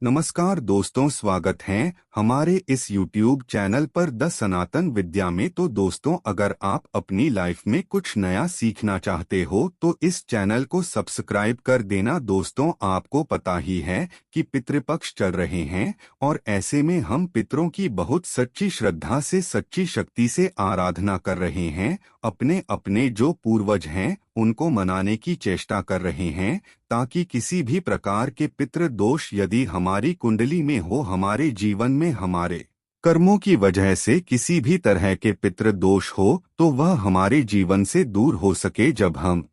नमस्कार दोस्तों, स्वागत है हमारे इस YouTube चैनल पर द सनातन विद्या में। तो दोस्तों, अगर आप अपनी लाइफ में कुछ नया सीखना चाहते हो तो इस चैनल को सब्सक्राइब कर देना। दोस्तों, आपको पता ही है कि पितृपक्ष चल रहे हैं और ऐसे में हम पितरों की बहुत सच्ची श्रद्धा से, सच्ची शक्ति से आराधना कर रहे हैं। अपने अपने जो पूर्वज हैं उनको मनाने की चेष्टा कर रहे हैं, ताकि किसी भी प्रकार के पितृ दोष यदि हमारी कुंडली में हो, हमारे जीवन में हमारे कर्मों की वजह से किसी भी तरह के पितृ दोष हो, तो वह हमारे जीवन से दूर हो सके। जब हम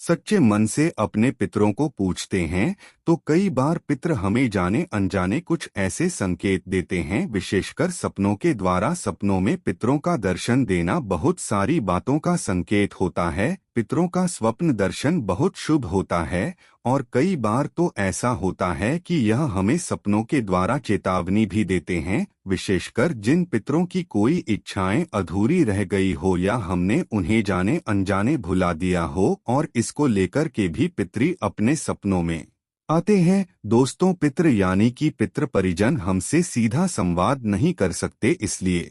सच्चे मन से अपने पितरों को पूछते हैं तो कई बार पितर हमें जाने अनजाने कुछ ऐसे संकेत देते हैं, विशेषकर सपनों के द्वारा। सपनों में पितरों का दर्शन देना बहुत सारी बातों का संकेत होता है। पितरों का स्वप्न दर्शन बहुत शुभ होता है और कई बार तो ऐसा होता है कि यह हमें सपनों के द्वारा चेतावनी भी देते हैं, विशेषकर जिन पितरों की कोई इच्छाएं अधूरी रह गई हो या हमने उन्हें जाने अनजाने भुला दिया हो और इसको लेकर के भी पितरी अपने सपनों में आते हैं। दोस्तों, पितृ यानी कि पितृ परिजन हमसे सीधा संवाद नहीं कर सकते, इसलिए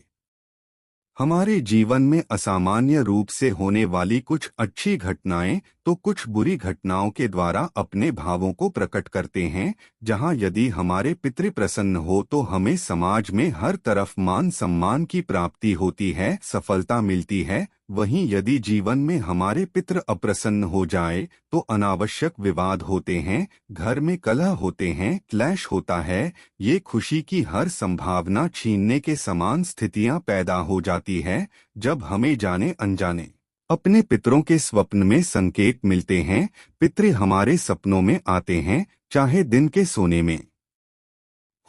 हमारे जीवन में असामान्य रूप से होने वाली कुछ अच्छी घटनाएं तो कुछ बुरी घटनाओं के द्वारा अपने भावों को प्रकट करते हैं। जहां यदि हमारे पितृ प्रसन्न हो तो हमें समाज में हर तरफ मान सम्मान की प्राप्ति होती है, सफलता मिलती है। वहीं यदि जीवन में हमारे पितृ अप्रसन्न हो जाए तो अनावश्यक विवाद होते हैं, घर में कलह होते हैं, क्लैश होता है। ये खुशी की हर संभावना छीनने के समान स्थितियां पैदा हो जाती है। जब हमें जाने अनजाने अपने पितरों के स्वप्न में संकेत मिलते हैं, पितृ हमारे सपनों में आते हैं, चाहे दिन के सोने में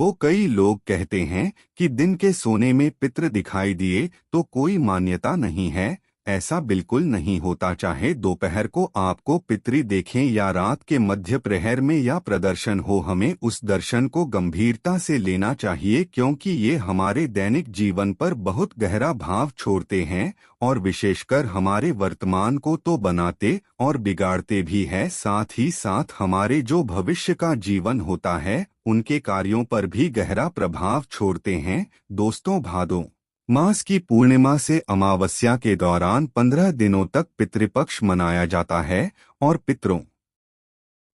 हो। कई लोग कहते हैं कि दिन के सोने में पितृ दिखाई दिए तो कोई मान्यता नहीं है। ऐसा बिल्कुल नहीं होता। चाहे दोपहर को आपको पितृ देखें या रात के मध्य प्रहर में या प्रदर्शन हो, हमें उस दर्शन को गंभीरता से लेना चाहिए, क्योंकि ये हमारे दैनिक जीवन पर बहुत गहरा भाव छोड़ते हैं और विशेषकर हमारे वर्तमान को तो बनाते और बिगाड़ते भी है, साथ ही साथ हमारे जो भविष्य का जीवन होता है उनके कार्यों पर भी गहरा प्रभाव छोड़ते हैं। दोस्तों, भादों मास की पूर्णिमा से अमावस्या के दौरान 15 दिनों तक पितृपक्ष मनाया जाता है और पितरों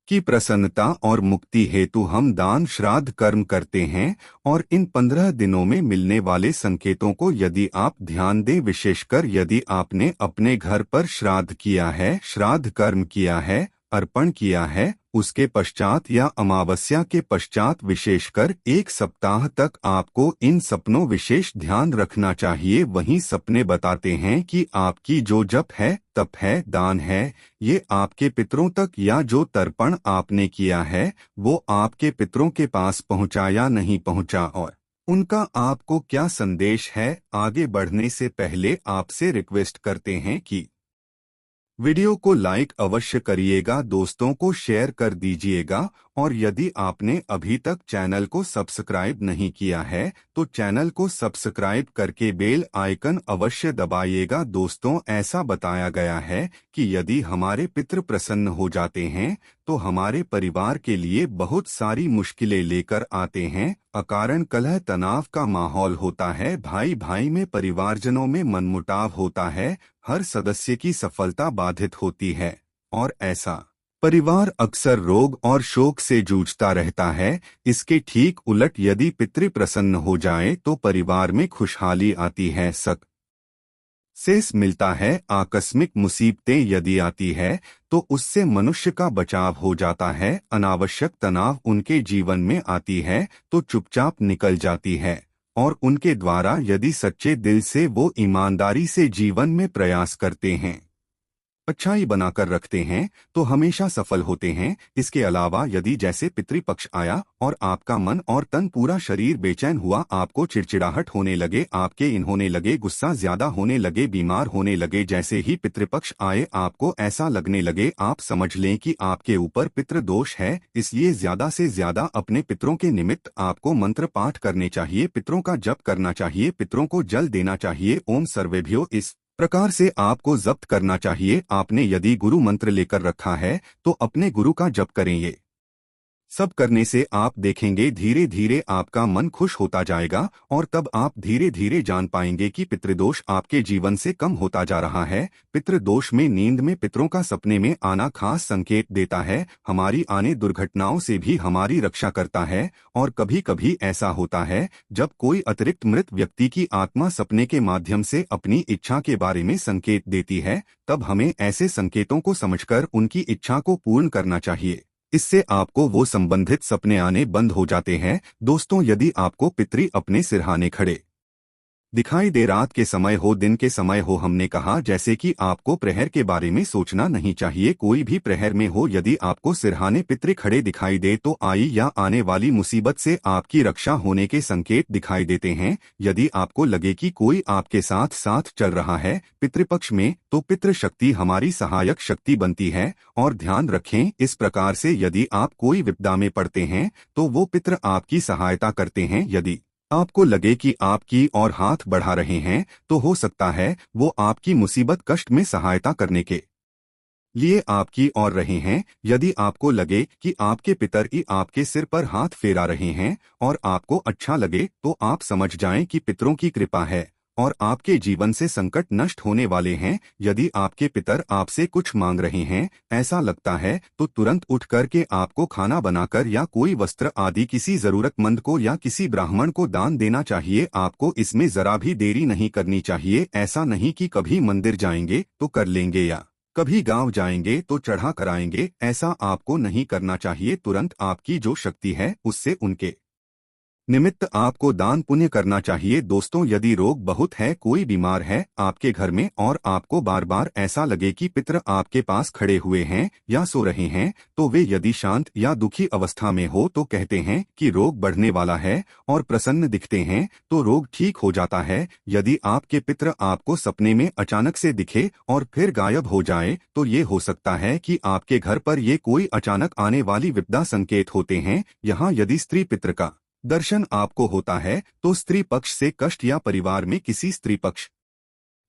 की प्रसन्नता और मुक्ति हेतु हम दान श्राद्ध कर्म करते हैं। और इन 15 दिनों में मिलने वाले संकेतों को यदि आप ध्यान दें, विशेषकर यदि आपने अपने घर पर श्राद्ध किया है, श्राद्ध कर्म किया है, अर्पण किया है, उसके पश्चात या अमावस्या के पश्चात विशेषकर 1 सप्ताह तक आपको इन सपनों विशेष ध्यान रखना चाहिए। वहीं सपने बताते हैं कि आपकी जो जप है, तप है, दान है, ये आपके पितरों तक या जो तर्पण आपने किया है वो आपके पितरों के पास पहुंचा या नहीं पहुंचा और उनका आपको क्या संदेश है। आगे बढ़ने से पहले आपसे रिक्वेस्ट करते हैं कि वीडियो को लाइक अवश्य करिएगा, दोस्तों को शेयर कर दीजिएगा और यदि आपने अभी तक चैनल को सब्सक्राइब नहीं किया है तो चैनल को सब्सक्राइब करके बेल आइकन अवश्य दबाइएगा। दोस्तों, ऐसा बताया गया है कि यदि हमारे पितृ प्रसन्न हो जाते हैं तो हमारे परिवार के लिए बहुत सारी मुश्किलें लेकर आते हैं। अकारण कलह तनाव का माहौल होता है, भाई भाई में, परिवारजनों में मनमुटाव होता है, हर सदस्य की सफलता बाधित होती है और ऐसा परिवार अक्सर रोग और शोक से जूझता रहता है। इसके ठीक उलट यदि पितृ प्रसन्न हो जाए तो परिवार में खुशहाली आती है, सक्सेस मिलता है। आकस्मिक मुसीबतें यदि आती है तो उससे मनुष्य का बचाव हो जाता है। अनावश्यक तनाव उनके जीवन में आती है तो चुपचाप निकल जाती है और उनके द्वारा यदि सच्चे दिल से वो ईमानदारी से जीवन में प्रयास करते हैं, अच्छाई बनाकर रखते हैं तो हमेशा सफल होते हैं। इसके अलावा यदि जैसे पितृपक्ष आया और आपका मन और तन पूरा शरीर बेचैन हुआ, आपको चिड़चिड़ाहट होने लगे, आपके इन होने लगे, गुस्सा ज्यादा होने लगे, बीमार होने लगे, जैसे ही पितृपक्ष आए आपको ऐसा लगने लगे, आप समझ लें कि आपके ऊपर पितृ दोष है। इसलिए ज्यादा से ज्यादा अपने पितरों के निमित्त आपको मंत्र पाठ करने चाहिए, पितरों का जप करना चाहिए, पितरों को जल देना चाहिए। ओम सर्वेभ्यो इस प्रकार से आपको जब्त करना चाहिए। आपने यदि गुरु मंत्र लेकर रखा है तो अपने गुरु का जप करें। ये सब करने से आप देखेंगे धीरे धीरे आपका मन खुश होता जाएगा और तब आप धीरे धीरे जान पाएंगे कि पितृदोष आपके जीवन से कम होता जा रहा है। पितृदोष में नींद में पितरों का सपने में आना खास संकेत देता है, हमारी आने दुर्घटनाओं से भी हमारी रक्षा करता है। और कभी कभी ऐसा होता है जब कोई अतिरिक्त मृत व्यक्ति की आत्मा सपने के माध्यम से अपनी इच्छा के बारे में संकेत देती है, तब हमें ऐसे संकेतों को समझकर उनकी इच्छा को पूर्ण करना चाहिए। इससे आपको वो संबंधित सपने आने बंद हो जाते हैं। दोस्तों, यदि आपको पितरी अपने सिरहाने खड़े दिखाई दे, रात के समय हो दिन के समय हो, हमने कहा जैसे कि आपको प्रहर के बारे में सोचना नहीं चाहिए, कोई भी प्रहर में हो, यदि आपको सिरहाने पितरे खड़े दिखाई दे तो आई या आने वाली मुसीबत से आपकी रक्षा होने के संकेत दिखाई देते हैं। यदि आपको लगे कि कोई आपके साथ साथ चल रहा है पितृपक्ष में, तो पितृ शक्ति हमारी सहायक शक्ति बनती है। और ध्यान रखें, इस प्रकार से यदि आप कोई विपदा में पड़ते हैं तो वो पितृ आपकी सहायता करते हैं। यदि आपको लगे कि आपकी और हाथ बढ़ा रहे हैं तो हो सकता है वो आपकी मुसीबत कष्ट में सहायता करने के लिए आपकी ओर रहे हैं। यदि आपको लगे कि आपके पितर ही आपके सिर पर हाथ फेरा रहे हैं और आपको अच्छा लगे, तो आप समझ जाएं कि पितरों की कृपा है और आपके जीवन से संकट नष्ट होने वाले हैं। यदि आपके पितर आपसे कुछ मांग रहे हैं, ऐसा लगता है, तो तुरंत उठ करके आपको खाना बनाकर या कोई वस्त्र आदि किसी जरूरतमंद को या किसी ब्राह्मण को दान देना चाहिए। आपको इसमें जरा भी देरी नहीं करनी चाहिए। ऐसा नहीं कि कभी मंदिर जाएंगे तो कर लेंगे या कभी गांव जाएंगे तो चढ़ा कराएंगे, ऐसा आपको नहीं करना चाहिए। तुरंत आपकी जो शक्ति है उससे उनके निमित्त आपको दान पुण्य करना चाहिए। दोस्तों, यदि रोग बहुत है, कोई बीमार है आपके घर में और आपको बार बार ऐसा लगे कि पितृ आपके पास खड़े हुए हैं या सो रहे हैं, तो वे यदि शांत या दुखी अवस्था में हो तो कहते हैं कि रोग बढ़ने वाला है, और प्रसन्न दिखते हैं तो रोग ठीक हो जाता है। यदि आपके पितृ आपको सपने में अचानक से दिखे और फिर गायब हो जाए, तो ये हो सकता है कि आपके घर पर ये कोई अचानक आने वाली विपदा संकेत होते हैं। यहाँ यदि स्त्री पितृ का दर्शन आपको होता है तो स्त्री पक्ष से कष्ट या परिवार में किसी स्त्री पक्ष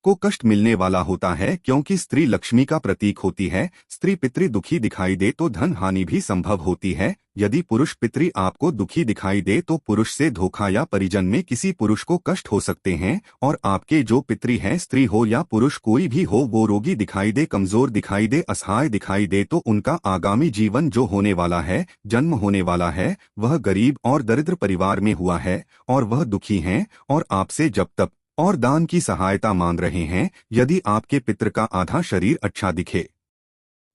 को कष्ट मिलने वाला होता है, क्योंकि स्त्री लक्ष्मी का प्रतीक होती है। स्त्री पितृ दुखी दिखाई दे तो धन हानि भी संभव होती है। यदि पुरुष पितृ आपको दुखी दिखाई दे तो पुरुष से धोखा या परिजन में किसी पुरुष को कष्ट हो सकते हैं। और आपके जो पितृ हैं, स्त्री हो या पुरुष कोई भी हो, वो रोगी दिखाई दे, कमजोर दिखाई दे, असहाय दिखाई दे, तो उनका आगामी जीवन जो होने वाला है, जन्म होने वाला है, वह गरीब और दरिद्र परिवार में हुआ है और वह दुखी हैं और आपसे जब तक और दान की सहायता मांग रहे हैं। यदि आपके पितृ का आधा शरीर अच्छा दिखे,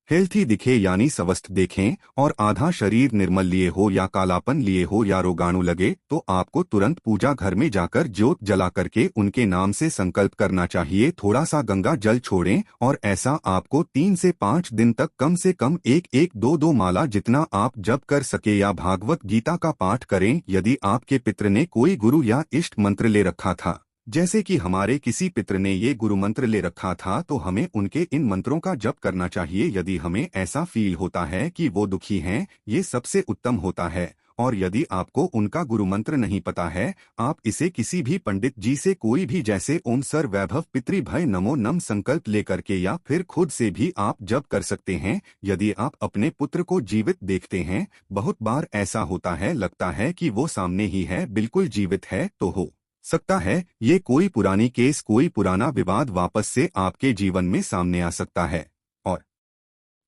हेल्थी दिखे यानी स्वस्थ देखें, और आधा शरीर निर्मल लिए हो या कालापन लिए हो या रोगाणु लगे, तो आपको तुरंत पूजा घर में जाकर ज्योत जला करके उनके नाम से संकल्प करना चाहिए। थोड़ा सा गंगा जल छोड़ें और ऐसा आपको 3 से 5 दिन तक कम से कम 1-1, 2-2 माला जितना आप जप कर सके या भागवत गीता का पाठ करें। यदि आपके पितृ ने कोई गुरु या इष्ट मंत्र ले रखा था, जैसे कि हमारे किसी पितृ ने ये गुरु मंत्र ले रखा था, तो हमें उनके इन मंत्रों का जप करना चाहिए। यदि हमें ऐसा फील होता है कि वो दुखी हैं, ये सबसे उत्तम होता है। और यदि आपको उनका गुरु मंत्र नहीं पता है, आप इसे किसी भी पंडित जी से कोई भी, जैसे ओम सर वैभव पितृ भय नमो नम संकल्प लेकर के या फिर खुद से भी आप जप कर सकते हैं। यदि आप अपने पुत्र को जीवित देखते हैं, बहुत बार ऐसा होता है, लगता है कि वो सामने ही है, बिल्कुल जीवित है, तो हो सकता है ये कोई पुरानी केस, कोई पुराना विवाद वापस से आपके जीवन में सामने आ सकता है और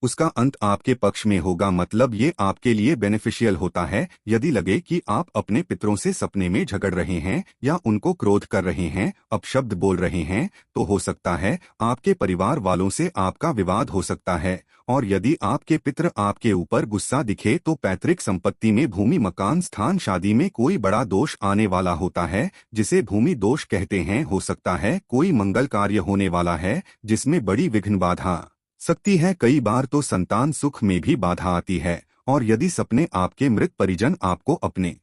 उसका अंत आपके पक्ष में होगा। मतलब ये आपके लिए बेनिफिशियल होता है। यदि लगे कि आप अपने पितरों से सपने में झगड़ रहे हैं या उनको क्रोध कर रहे हैं, अपशब्द बोल रहे हैं, तो हो सकता है आपके परिवार वालों से आपका विवाद हो सकता है। और यदि आपके पितृ आपके ऊपर गुस्सा दिखे तो पैतृक संपत्ति में भूमि, मकान, स्थान, शादी में कोई बड़ा दोष आने वाला होता है, जिसे भूमि दोष कहते हैं। हो सकता है कोई मंगल कार्य होने वाला है जिसमें बड़ी विघ्न बाधा सकती है। कई बार तो संतान सुख में भी बाधा आती है। और यदि सपने आपके मृत परिजन आपको अपने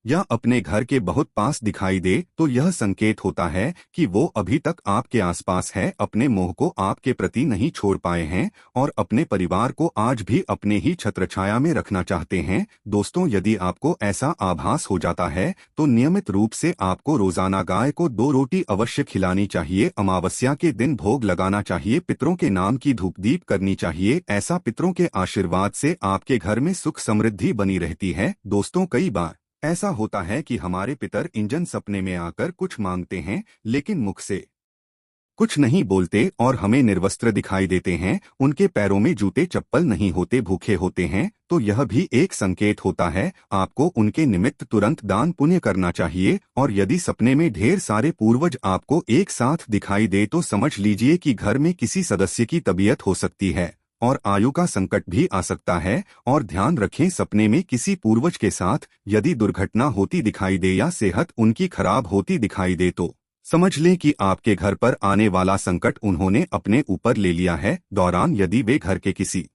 या अपने घर के बहुत पास दिखाई दे तो यह संकेत होता है कि वो अभी तक आपके आसपास है, अपने मोह को आपके प्रति नहीं छोड़ पाए हैं और अपने परिवार को आज भी अपने ही छत्रछाया में रखना चाहते हैं। दोस्तों, यदि आपको ऐसा आभास हो जाता है तो नियमित रूप से आपको रोजाना गाय को 2 रोटी अवश्य खिलानी चाहिए। अमावस्या के दिन भोग लगाना चाहिए। पितरों के नाम की धूप दीप करनी चाहिए। ऐसा पितरों के आशीर्वाद से आपके घर में सुख समृद्धि बनी रहती है। दोस्तों, कई बार ऐसा होता है कि हमारे पितर इंजन सपने में आकर कुछ मांगते हैं लेकिन मुख से कुछ नहीं बोलते और हमें निर्वस्त्र दिखाई देते हैं। उनके पैरों में जूते चप्पल नहीं होते, भूखे होते हैं, तो यह भी एक संकेत होता है। आपको उनके निमित्त तुरंत दान पुण्य करना चाहिए। और यदि सपने में ढेर सारे पूर्वज आपको एक साथ दिखाई दे तो समझ लीजिए कि घर में किसी सदस्य की तबीयत हो सकती है और आयु का संकट भी आ सकता है। और ध्यान रखें, सपने में किसी पूर्वज के साथ यदि दुर्घटना होती दिखाई दे या सेहत उनकी खराब होती दिखाई दे तो समझ लें कि आपके घर पर आने वाला संकट उन्होंने अपने ऊपर ले लिया है। दौरान यदि वे घर के किसी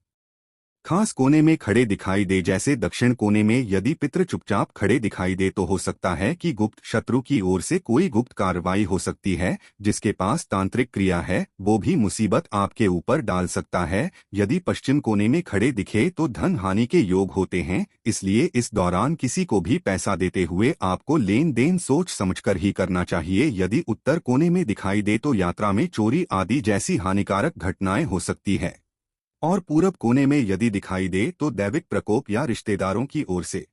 खास कोने में खड़े दिखाई दे, जैसे दक्षिण कोने में यदि पितृ चुपचाप खड़े दिखाई दे तो हो सकता है कि गुप्त शत्रु की ओर से कोई गुप्त कार्रवाई हो सकती है। जिसके पास तांत्रिक क्रिया है वो भी मुसीबत आपके ऊपर डाल सकता है। यदि पश्चिम कोने में खड़े दिखे तो धन हानि के योग होते हैं, इसलिए इस दौरान किसी को भी पैसा देते हुए आपको लेन देन सोच समझकर ही करना चाहिए। यदि उत्तर कोने में दिखाई दे तो यात्रा में चोरी आदि जैसी हानिकारक घटनाएं हो सकती है। और पूरब कोने में यदि दिखाई दे तो दैविक प्रकोप या रिश्तेदारों की ओर से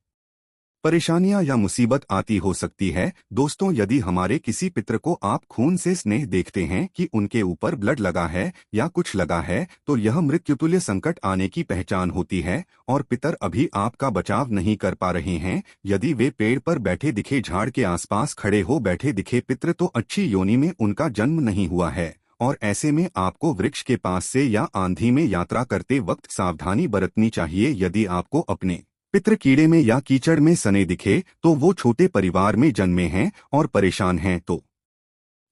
परेशानियां या मुसीबत आती हो सकती है। दोस्तों, यदि हमारे किसी पितर को आप खून से स्नेह देखते हैं कि उनके ऊपर ब्लड लगा है या कुछ लगा है तो यह मृत्युतुल्य संकट आने की पहचान होती है और पितर अभी आपका बचाव नहीं कर पा रहे हैं। यदि वे पेड़ पर बैठे दिखे, झाड़ के आसपास खड़े हो बैठे दिखे पितर तो अच्छी योनि में उनका जन्म नहीं हुआ है और ऐसे में आपको वृक्ष के पास से या आंधी में यात्रा करते वक्त सावधानी बरतनी चाहिए। यदि आपको अपने पितृ कीड़े में या कीचड़ में सने दिखे तो वो छोटे परिवार में जन्मे हैं और परेशान हैं, तो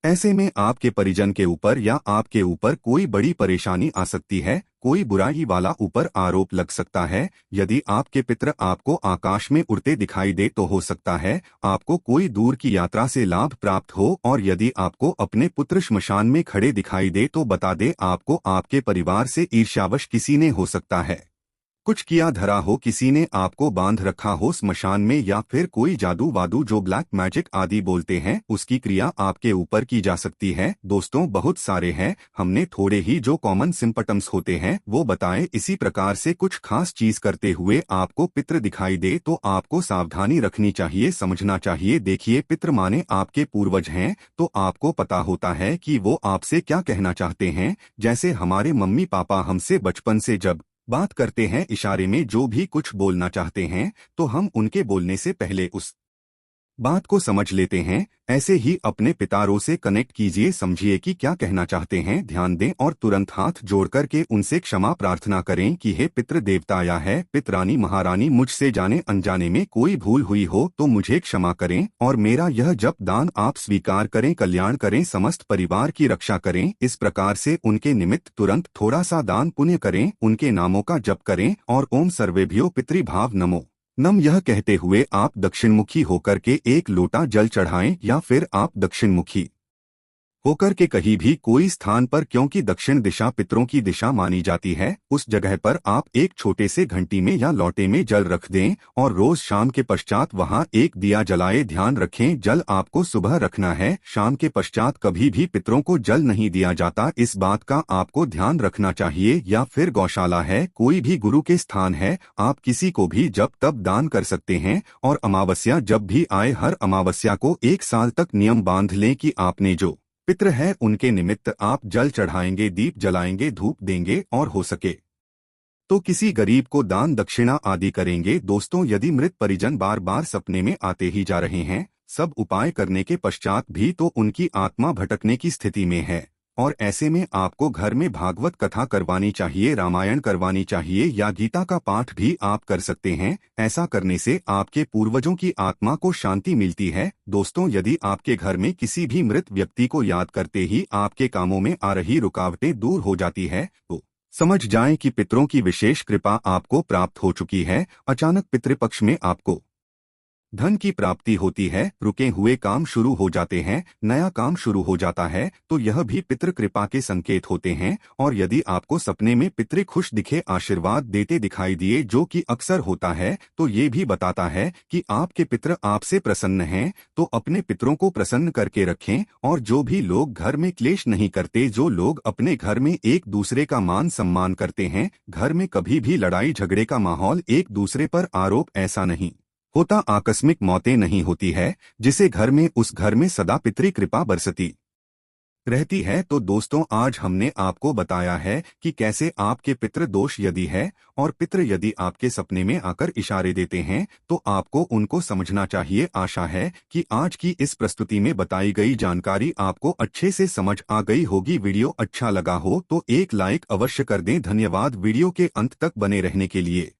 ऐसे में आपके परिजन के ऊपर या आपके ऊपर कोई बड़ी परेशानी आ सकती है। कोई बुराई वाला ऊपर आरोप लग सकता है। यदि आपके पितर आपको आकाश में उड़ते दिखाई दे तो हो सकता है आपको कोई दूर की यात्रा से लाभ प्राप्त हो। और यदि आपको अपने पुत्र श्मशान में खड़े दिखाई दे तो बता दे आपको आपके परिवार से ईर्ष्यावश किसी ने हो सकता है कुछ किया धरा हो, किसी ने आपको बांध रखा हो स्मशान में, या फिर कोई जादू वादू जो ब्लैक मैजिक आदि बोलते हैं उसकी क्रिया आपके ऊपर की जा सकती है। दोस्तों, बहुत सारे हैं, हमने थोड़े ही जो कॉमन सिम्पटम्स होते हैं वो बताए। इसी प्रकार से कुछ खास चीज करते हुए आपको पितृ दिखाई दे तो आपको सावधानी रखनी चाहिए, समझना चाहिए। देखिए, पितृ माने आपके पूर्वज हैं तो आपको पता होता है कि वो आपसे क्या कहना चाहते हैं। जैसे हमारे मम्मी पापा हमसे बचपन से जब बात करते हैं इशारे में जो भी कुछ बोलना चाहते हैं तो हम उनके बोलने से पहले उस बात को समझ लेते हैं। ऐसे ही अपने पितारों से कनेक्ट कीजिए, समझिए कि क्या कहना चाहते हैं, ध्यान दें और तुरंत हाथ जोड़ करके उनसे क्षमा प्रार्थना करें कि हे पितृ देवता या है पितरानी महारानी, मुझसे जाने अनजाने में कोई भूल हुई हो तो मुझे क्षमा करें और मेरा यह जप दान आप स्वीकार करें, कल्याण करें, समस्त परिवार की रक्षा करें। इस प्रकार से उनके निमित्त तुरंत थोड़ा सा दान पुण्य करें, उनके नामों का जप करें और ओम सर्वेभ्यो पितृभाव नमो नम यह कहते हुए आप दक्षिणमुखी होकर के एक लोटा जल चढ़ाएं या फिर आप दक्षिणमुखी होकर के कहीं भी कोई स्थान पर, क्योंकि दक्षिण दिशा पितरों की दिशा मानी जाती है, उस जगह पर आप एक छोटे से घंटी में या लोटे में जल रख दें और रोज शाम के पश्चात वहां एक दिया जलाए। ध्यान रखें, जल आपको सुबह रखना है, शाम के पश्चात कभी भी पितरों को जल नहीं दिया जाता। इस बात का आपको ध्यान रखना चाहिए। या फिर गौशाला है, कोई भी गुरु के स्थान है, आप किसी को भी जब तब दान कर सकते हैं। और अमावस्या जब भी आए, हर अमावस्या को 1 साल तक नियम बांध लें कि आपने जो पितृ है उनके निमित्त आप जल चढ़ाएंगे, दीप जलाएंगे, धूप देंगे और हो सके तो किसी गरीब को दान दक्षिणा आदि करेंगे। दोस्तों, यदि मृत परिजन बार बार सपने में आते ही जा रहे हैं सब उपाय करने के पश्चात भी तो उनकी आत्मा भटकने की स्थिति में है और ऐसे में आपको घर में भागवत कथा करवानी चाहिए, रामायण करवानी चाहिए या गीता का पाठ भी आप कर सकते हैं। ऐसा करने से आपके पूर्वजों की आत्मा को शांति मिलती है। दोस्तों, यदि आपके घर में किसी भी मृत व्यक्ति को याद करते ही आपके कामों में आ रही रुकावटें दूर हो जाती है तो समझ जाएं कि पितरों की विशेष कृपा आपको प्राप्त हो चुकी है। अचानक पितृपक्ष में आपको धन की प्राप्ति होती है, रुके हुए काम शुरू हो जाते हैं, नया काम शुरू हो जाता है, तो यह भी पितृ कृपा के संकेत होते हैं। और यदि आपको सपने में पितृ खुश दिखे, आशीर्वाद देते दिखाई दिए, जो कि अक्सर होता है, तो ये भी बताता है कि आपके पितृ आपसे प्रसन्न हैं। तो अपने पितरों को प्रसन्न करके रखें। और जो भी लोग घर में क्लेश नहीं करते, जो लोग अपने घर में एक दूसरे का मान सम्मान करते हैं, घर में कभी भी लड़ाई झगड़े का माहौल, एक दूसरे पर आरोप ऐसा नहीं होता, आकस्मिक मौतें नहीं होती है, जिसे घर में, उस घर में सदा पितृ कृपा बरसती रहती है। तो दोस्तों, आज हमने आपको बताया है कि कैसे आपके पितृ दोष यदि है और पितृ यदि आपके सपने में आकर इशारे देते हैं, तो आपको उनको समझना चाहिए। आशा है कि आज की इस प्रस्तुति में बताई गई जानकारी आपको अच्छे से समझ आ गई होगी। वीडियो अच्छा लगा हो तो एक लाइक अवश्य कर दें। धन्यवाद वीडियो के अंत तक बने रहने के लिए।